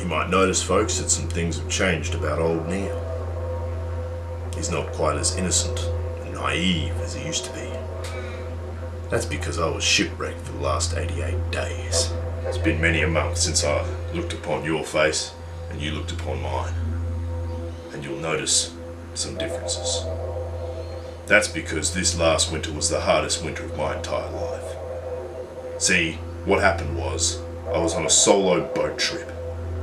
You might notice, folks, that some things have changed about old Neil. He's not quite as innocent and naive as he used to be. That's because I was shipwrecked for the last 88 days. It's been many a month since I looked upon your face and you looked upon mine. And you'll notice some differences. That's because this last winter was the hardest winter of my entire life. See, what happened was, I was on a solo boat trip,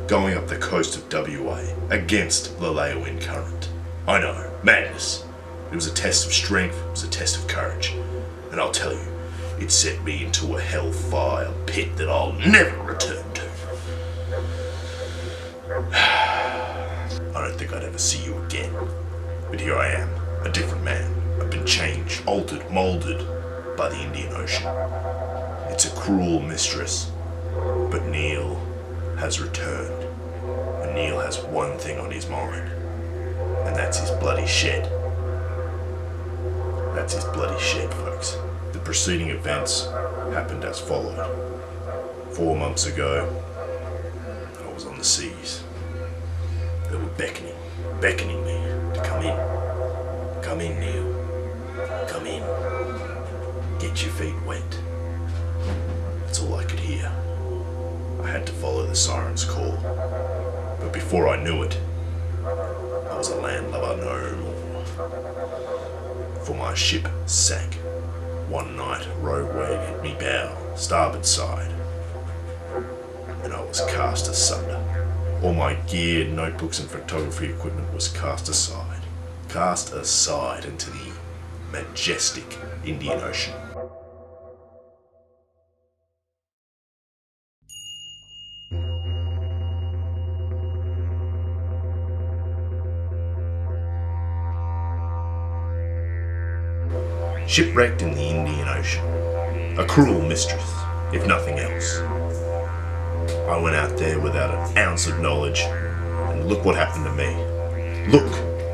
going up the coast of WA, against the Laowian current. I know, madness. It was a test of strength, it was a test of courage. And I'll tell you, it set me into a hellfire pit that I'll never return to. I don't think I'd ever see you again. But here I am, a different man. I've been changed, altered, moulded by the Indian Ocean. It's a cruel mistress, but Neil has returned. And Neil has one thing on his mind, and that's his bloody shed. That's his bloody shed, folks. The preceding events happened as followed. 4 months ago, I was on the seas. They were beckoning me to come in. Come in, Neil. Come in. Get your feet wet. That's all I could hear. I had to follow the siren's call. But before I knew it, I was a landlubber no more. For my ship sank. One night, a rogue wave hit me bow, starboard side, and I was cast asunder. All my gear, notebooks and photography equipment was cast aside into the majestic Indian Ocean. Shipwrecked in the Indian Ocean. A cruel mistress, if nothing else. I went out there without an ounce of knowledge, and look what happened to me.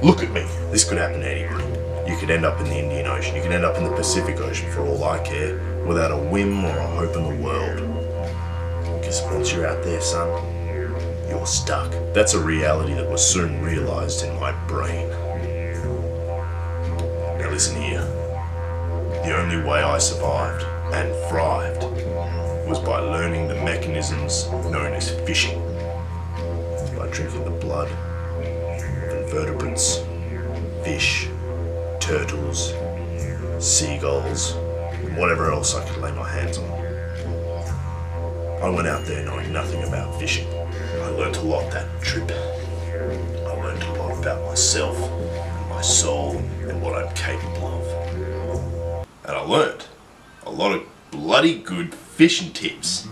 Look at me. This could happen to anybody. You could end up in the Indian Ocean, you could end up in the Pacific Ocean for all I care, without a whim or a hope in the world. Because once you're out there, son, you're stuck. That's a reality that was soon realized in my brain. Now listen here. The only way I survived and thrived was by learning the mechanisms known as fishing. By drinking the blood of invertebrates, fish, turtles, seagulls, and whatever else I could lay my hands on. I went out there knowing nothing about fishing. I learnt a lot that trip. I learnt a lot about myself and my soul and what I'm capable of. And I learnt a lot of bloody good fishing tips.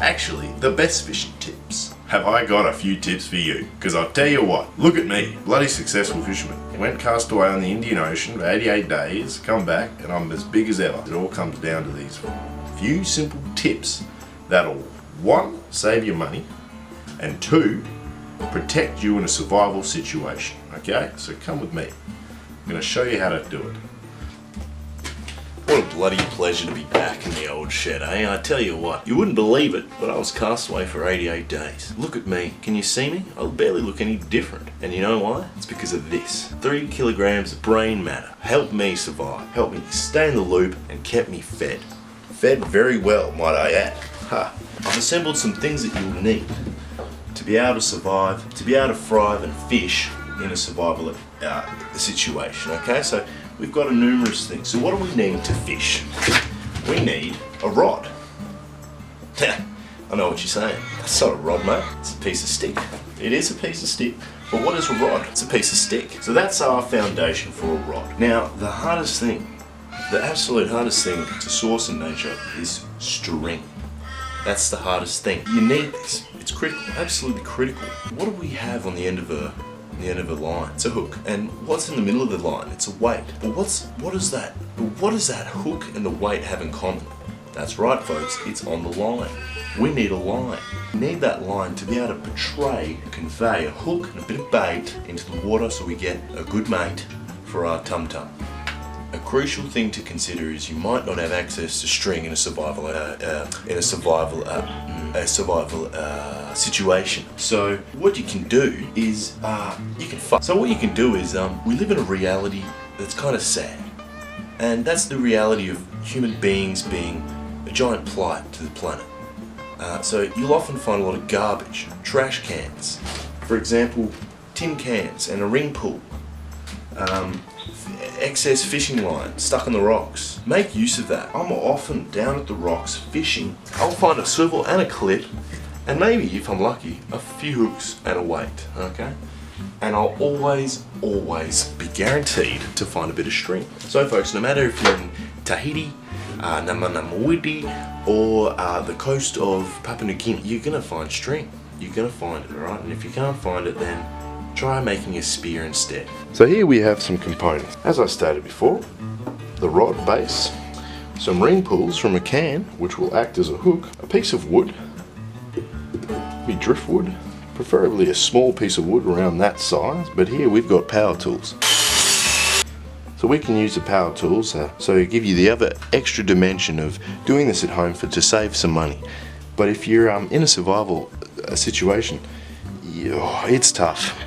Actually, the best fishing tips. Have I got a few tips for you? Because I'll tell you what, look at me, bloody successful fisherman. Went cast away on the Indian Ocean for 88 days, come back, and I'm as big as ever. It all comes down to these few simple tips that'll, 1, save you money, and 2, protect you in a survival situation. Okay, so come with me. I'm going to show you how to do it. What a bloody pleasure to be back in the old shed, eh? I tell you what, you wouldn't believe it, but I was cast away for 88 days. Look at me. Can you see me? I barely look any different. And you know why? It's because of this. 3 kilograms of brain matter helped me survive, helped me stay in the loop, and kept me fed. Fed very well, might I add. I've assembled some things that you'll need to be able to survive, to be able to thrive and fish in a survival situation, okay? So we've got numerous things. So what do we need to fish? We need a rod. I know what you're saying. That's not a rod, mate. It's a piece of stick. It is a piece of stick. But what is a rod? It's a piece of stick. So that's our foundation for a rod. Now, the hardest thing, the absolute hardest thing to source in nature is string. That's the hardest thing. You need this. It's critical, absolutely critical. What do we have on the end of a line? It's a hook. And what's in the middle of the line? It's a weight. But what does that hook and the weight have in common? That's right, folks, it's on the line. We need a line. We need that line to be able to convey a hook and a bit of bait into the water so we get a good mate for our tum-tum. A crucial thing to consider is you might not have access to string in a survival a survival situation. So what you can do is So what you can do is we live in a reality that's kind of sad, and that's the reality of human beings being a giant plight to the planet. So you'll often find a lot of garbage, trash cans, for example, tin cans and a ring pull. Excess fishing line stuck in the rocks. Make use of that. I'm often down at the rocks fishing. I'll find a swivel and a clip, and maybe, if I'm lucky, a few hooks and a weight, okay? And I'll always be guaranteed to find a bit of string. So folks, no matter if you're in Tahiti, Namanamawidi, or the coast of Papua New Guinea, you're gonna find string. You're gonna find it, alright? And if you can't find it, then try making a spear instead. So here we have some components. As I stated before, the rod base, some ring pulls from a can, which will act as a hook, a piece of wood, be driftwood, preferably a small piece of wood around that size, but here we've got power tools. So we can use the power tools so give you the other extra dimension of doing this at home to save some money. But if you're in a survival situation, it's tough.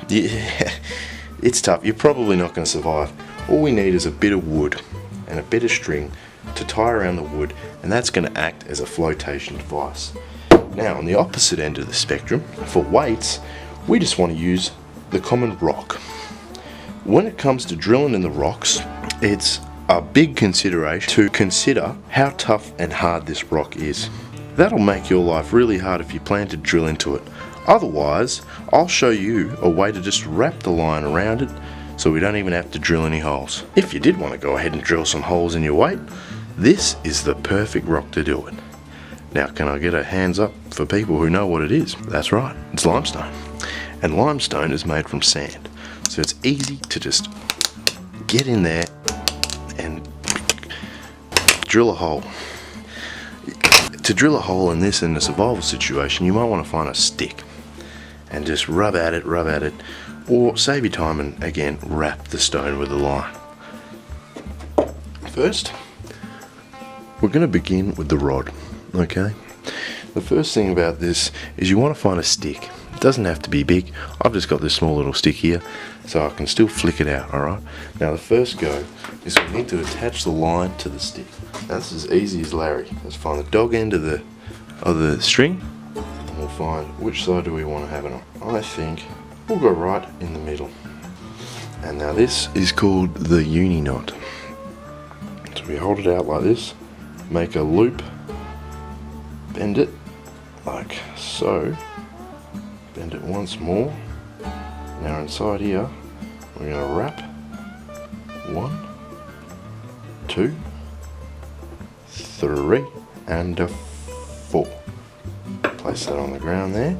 It's tough. You're probably not going to survive. All we need is a bit of wood and a bit of string to tie around the wood, and that's going to act as a flotation device. Now, on the opposite end of the spectrum, for weights, we just want to use the common rock. When it comes to drilling in the rocks, it's a big consideration to consider how tough and hard this rock is. That'll make your life really hard if you plan to drill into it. Otherwise, I'll show you a way to just wrap the line around it so we don't even have to drill any holes. If you did want to go ahead and drill some holes in your weight, this is the perfect rock to do it. Now, can I get a hands up for people who know what it is? That's right, it's limestone. And limestone is made from sand. So it's easy to just get in there and drill a hole. To drill a hole in this in a survival situation, you might want to find a stick and just rub at it, or save your time and again wrap the stone with the line. First, we're going to begin with the rod, okay? The first thing about this is you want to find a stick. It doesn't have to be big. I've just got this small little stick here, so I can still flick it out, alright? Now the first go is we need to attach the line to the stick. That's as easy as Larry. Let's find the dog end of the string, and we'll find which side do we want to have it on. I think we'll go right in the middle. And now this is called the uni knot. So we hold it out like this, make a loop, bend it like so, bend it once more. Now inside here, we're going to wrap 1, 2, 3, and 4. Place that on the ground there,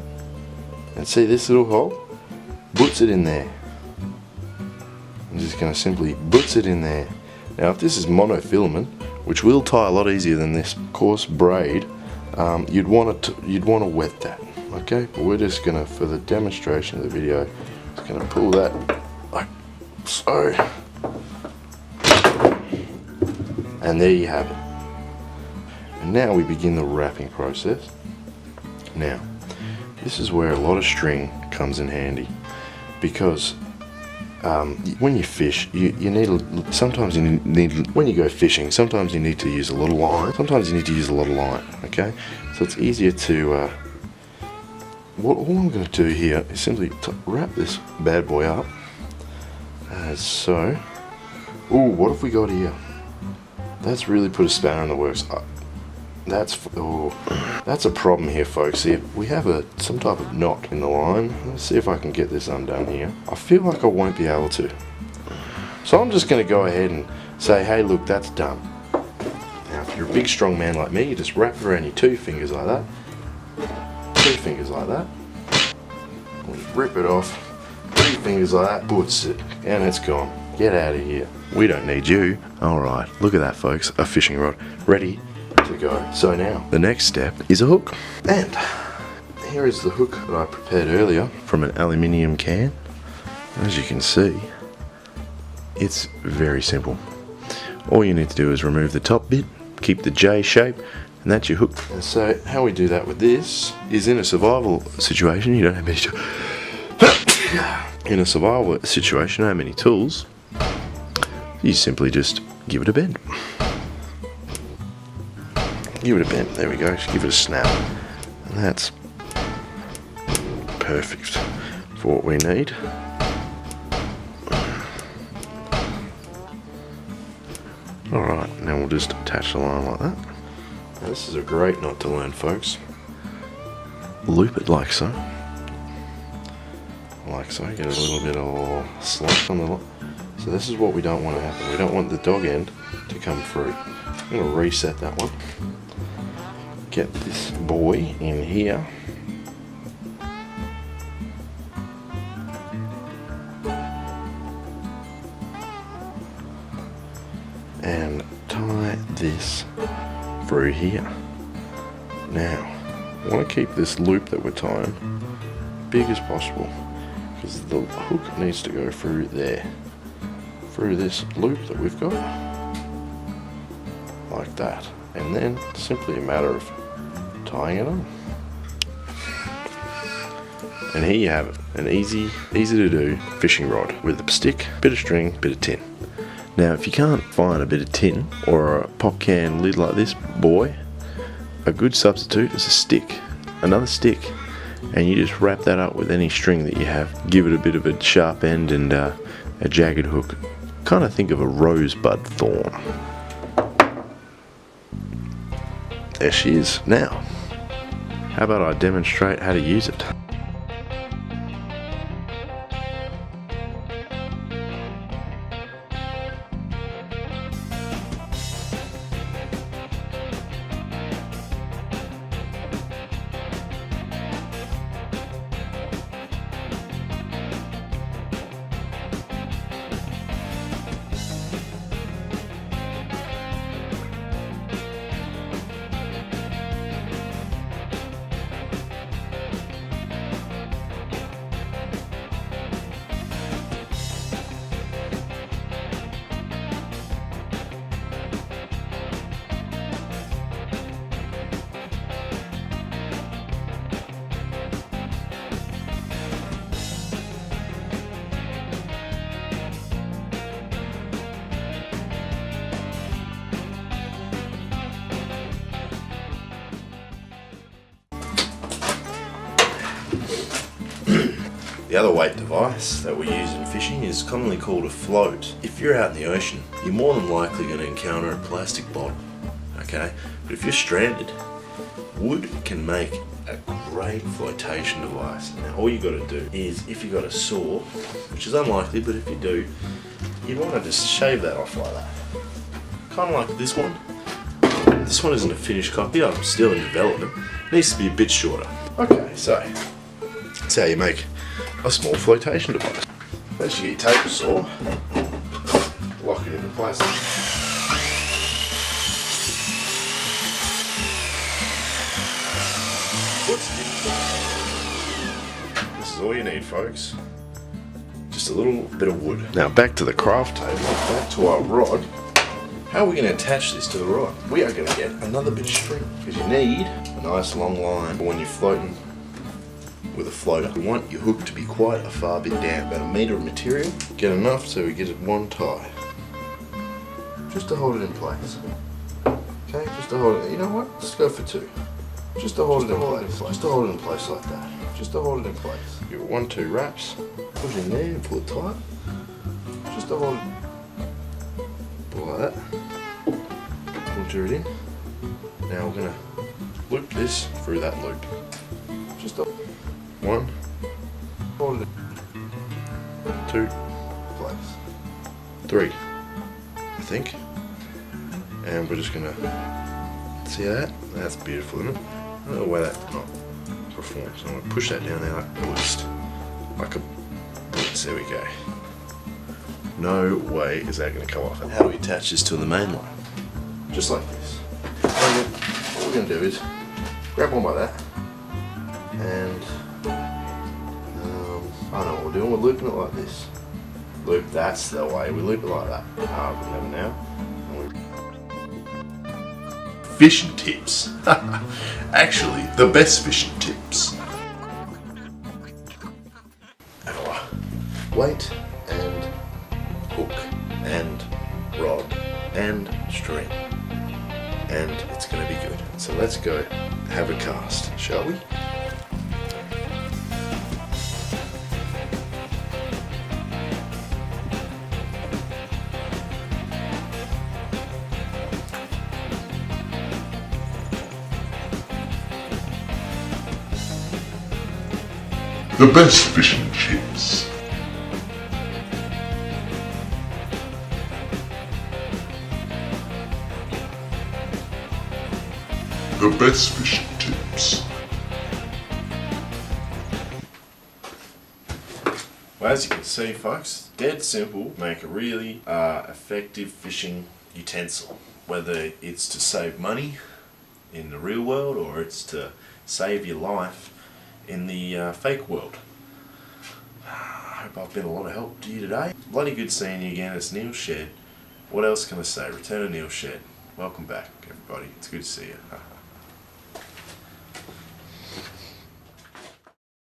and see this little hole? Boots it in there. I'm just going to simply boots it in there. Now if this is monofilament, which will tie a lot easier than this coarse braid, you'd want to wet that. Okay, but we're just going to, for the demonstration of the video, just going to pull that like so, and there you have it. And now we begin the wrapping process. Now, this is where a lot of string comes in handy, because when you fish, you need when you go fishing, sometimes you need to use a little line, sometimes you need to use a lot of line, okay? So it's easier to, all I'm going to do here is simply wrap this bad boy up, as so. Ooh, what have we got here? That's really put a spanner in the works. That's a problem here, folks. See, we have some type of knot in the line. Let's see if I can get this undone here. I feel like I won't be able to. So I'm just going to go ahead and say, hey, look, that's done. Now, if you're a big, strong man like me, you just wrap it around your 2 fingers like that. 2 fingers like that. And rip it off. 3 fingers like that. Boots it. And it's gone. Get out of here. We don't need you. Alright, look at that, folks. A fishing rod. Ready to go. So now, the next step is a hook. And here is the hook that I prepared earlier from an aluminium can. As you can see, it's very simple. All you need to do is remove the top bit, keep the J shape, and that's your hook. And so how we do that with this is in a survival situation, you don't have many in a survival situation, you don't have many tools, you simply just give it a bend. Give it a bend, there we go, just give it a snap. And that's perfect for what we need. Alright, now we'll just attach the line like that. Now this is a great knot to learn, folks. Loop it like so. Like so, get a little bit of slack on the line. So this is what we don't want to happen. We don't want the dog end to come through. I'm going to reset that one. Get this boy in here. And tie this through here. Now, I want to keep this loop that we're tying big as possible, because the hook needs to go through there, through this loop that we've got, like that. And then simply a matter of tying it on. And here you have it, an easy to do fishing rod with a stick, bit of string, bit of tin. Now if you can't find a bit of tin or a pop can lid like this boy, a good substitute is a stick, another stick, and you just wrap that up with any string that you have. Give it a bit of a sharp end and a jagged hook. Kind of think of a rosebud thorn. There she is. Now, how about I demonstrate how to use it? The other weight device that we use in fishing is commonly called a float. If you're out in the ocean, you're more than likely going to encounter a plastic bottom, okay? But if you're stranded, wood can make a great flotation device. Now all you got to do is, if you got a saw, which is unlikely, but if you do, you want to just shave that off like that. Kind of like this one. This one isn't a finished copy, I'm still in development. It needs to be a bit shorter. Okay, so that's how you make a small flotation device. First you get your table saw, lock it into place. This is all you need, folks. Just a little bit of wood. Now back to the craft table, back to our rod. How are we going to attach this to the rod? We are going to get another bit of string, because you need a nice long line for when you're floating with a floater. You want your hook to be quite a far bit down, about a metre of material. Get enough so we get it one tie, just to hold it in place. Okay, just to hold it. You know what? Let's go for two. Just to hold it in place. Just to hold it in place like that. Just to hold it in place. Give it 1-2 wraps. Push it in there and pull it tight. Just to hold it. Pull like that. Pull it in. Now we're gonna loop this through that loop. Just up. 1, hold it, 2, place, 3, I think, and we're just gonna see that. That's beautiful, isn't it? I don't know why that not performs. So I'm gonna push that down there like a boost, like a boost. There we go. No way is that gonna come off. How do we attach this to the main line? Just like this. What we're gonna do is grab one by that, and I don't know what we're doing, we're looping it like this. Loop, that's the way, we loop it like that. We have it now. And we fishing tips. Actually, the best fishing tips. Our weight and hook and rod and string. And it's going to be good. So let's go have a cast, shall we? The best fishing chips. The best fishing tips. Well, as you can see, folks, dead simple, make a really effective fishing utensil. Whether it's to save money in the real world or it's to save your life in the fake world. I hope I've been a lot of help to you today. Bloody good seeing you again. It's Neil Shed. What else can I say? Return to Neil Shed. Welcome back, everybody. It's good to see you.